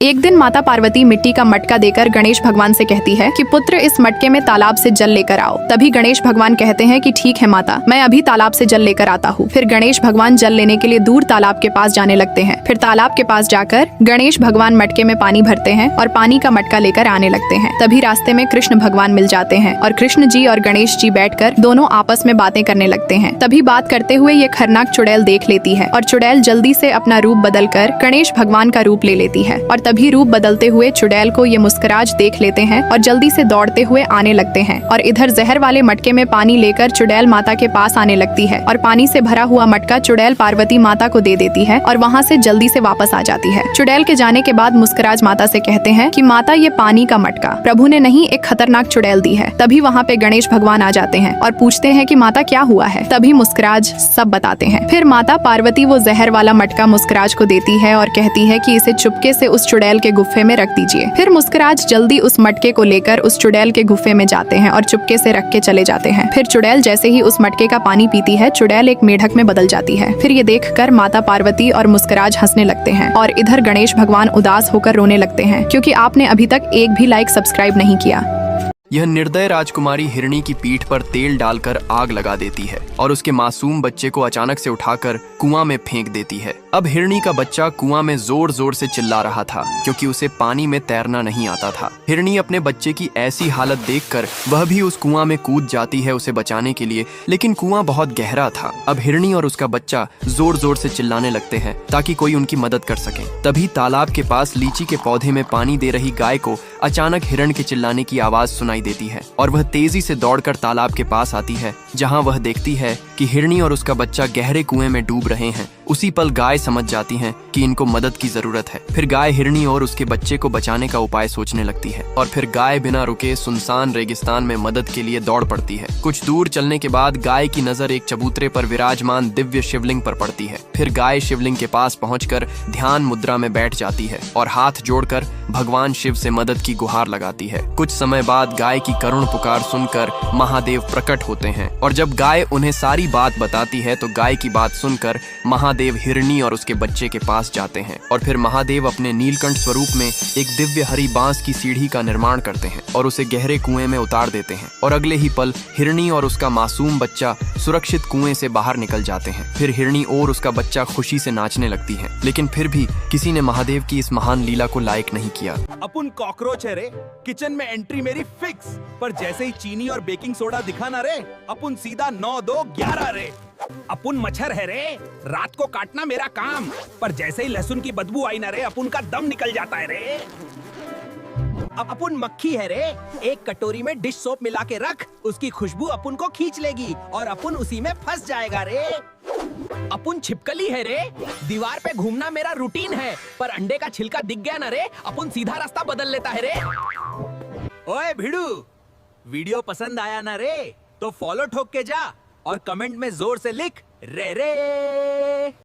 एक दिन माता पार्वती मिट्टी का मटका देकर गणेश भगवान से कहती है कि पुत्र इस मटके में तालाब से जल लेकर आओ। तभी गणेश भगवान कहते हैं कि ठीक है माता, मैं अभी तालाब से जल लेकर आता हूँ। फिर गणेश भगवान जल लेने के लिए दूर तालाब के पास जाने लगते हैं। फिर तालाब के पास जाकर गणेश भगवान मटके में पानी भरते हैं और पानी का मटका लेकर आने लगते हैं। तभी रास्ते में कृष्ण भगवान मिल जाते हैं और कृष्ण जी और गणेश जी बैठकर दोनों आपस में बातें करने लगते हैं। तभी बात करते हुए ये खरनाक चुड़ैल देख लेती है और चुड़ैल जल्दी से अपना रूप बदलकर गणेश भगवान का रूप ले लेती है। और तभी रूप बदलते हुए चुड़ैल को ये मुस्कुराज देख लेते हैं और जल्दी से दौड़ते हुए आने लगते हैं। और इधर जहर वाले मटके में पानी लेकर चुड़ैल माता के पास आने लगती है और पानी से भरा हुआ मटका चुड़ैल पार्वती माता को दे देती है और वहाँ से जल्दी से वापस आ जाती है। चुड़ैल के जाने के बाद मुस्कुराज माता से कहते हैं कि माता, ये पानी का मटका प्रभु ने नहीं, एक खतरनाक चुड़ैल दी है। तभी वहाँ पे गणेश भगवान आ जाते हैं और पूछते हैं कि माता क्या हुआ है। तभी मुस्कुराज सब बताते हैं। फिर माता पार्वती वो जहर वाला मटका मुस्कुराज को देती है और कहती है कि इसे चुपके से उस चुड़ैल के गुफे में रख दीजिए। फिर मुस्कुराज जल्दी उस मटके को लेकर उस चुड़ैल के गुफे में जाते हैं और चुपके से रख के चले जाते हैं। फिर चुड़ैल जैसे ही उस मटके का पानी पीती है, चुड़ैल एक मेढक में बदल जाती है। फिर ये देखकर माता पार्वती और मुस्कुराज हंसने लगते हैं और इधर गणेश भगवान उदास होकर रोने लगते हैं क्योंकि आपने अभी तक एक भी लाइक सब्सक्राइब नहीं किया। यह निर्दय राजकुमारी हिरणी की पीठ पर तेल डालकर आग लगा देती है और उसके मासूम बच्चे को अचानक से उठाकर कुआं में फेंक देती है। अब हिरणी का बच्चा कुआं में जोर जोर से चिल्ला रहा था क्योंकि उसे पानी में तैरना नहीं आता था। हिरणी अपने बच्चे की ऐसी हालत देखकर वह भी उस कुआं में कूद जाती है उसे बचाने के लिए, लेकिन कुआं बहुत गहरा था। अब हिरणी और उसका बच्चा जोर जोर से चिल्लाने लगते हैं ताकि कोई उनकी मदद कर सके। तभी तालाब के पास लीची के पौधे में पानी दे रही गाय को अचानक हिरण के चिल्लाने की आवाज सुनाई देती है और वह तेजी से दौड़कर तालाब के पास आती है, जहां वह देखती है कि हिरणी और उसका बच्चा गहरे कुएं में डूब रहे हैं। उसी पल गाय समझ जाती है कि इनको मदद की जरूरत है। फिर गाय हिरणी और उसके बच्चे को बचाने का उपाय सोचने लगती है और फिर गाय बिना रुके सुनसान रेगिस्तान में मदद के लिए दौड़ पड़ती है। कुछ दूर चलने के बाद गाय की नजर एक चबूतरे पर विराजमान दिव्य शिवलिंग पर पड़ती है। फिर गाय शिवलिंग के पास पहुंचकर ध्यान मुद्रा में बैठ जाती है और हाथ जोड़कर भगवान शिव से मदद की गुहार लगाती है। कुछ समय बाद गाय की करुण पुकार सुनकर महादेव प्रकट होते हैं और जब गाय उन्हें सारी बात बताती है तो गाय की बात सुनकर महादेव हिरणी और उसके बच्चे के पास जाते हैं और फिर महादेव अपने नीलकंठ स्वरूप में एक दिव्य हरी बांस की सीढ़ी का निर्माण करते हैं और उसे गहरे कुएं में उतार देते हैं और अगले ही पल हिरणी और उसका मासूम बच्चा सुरक्षित कुएं से बाहर निकल जाते हैं। फिर हिरणी और उसका बच्चा खुशी से नाचने लगती है, लेकिन फिर भी किसी ने महादेव की इस महान लीला को लायक नहीं किया। अपन कॉकरोच है रे, किचन में एंट्री मेरी फिक्स, पर जैसे ही चीनी और बेकिंग सोडा दिखा ना रे, अपन सीधा 9-2-11 रे। अपन मच्छर है रे, रात को काटना मेरा काम, पर जैसे ही लहसुन की बदबू आई ना रे, अपन का दम निकल जाता है रे। अब अपन मक्खी है रे, एक कटोरी में डिश सोप मिला के रख, उसकी खुशबू अपन को खींच लेगी और अपन उसी में फंस जाएगा रे। अपन छिपकली है रे, दीवार पे घूमना मेरा रूटीन है, पर अंडे का छिलका दिख गया ना रे, अपन सीधा रास्ता बदल लेता है रे। ओए भिड़ू, वीडियो पसंद आया ना रे, तो फॉलो ठोक के जा और कमेंट में जोर से लिख रे रे।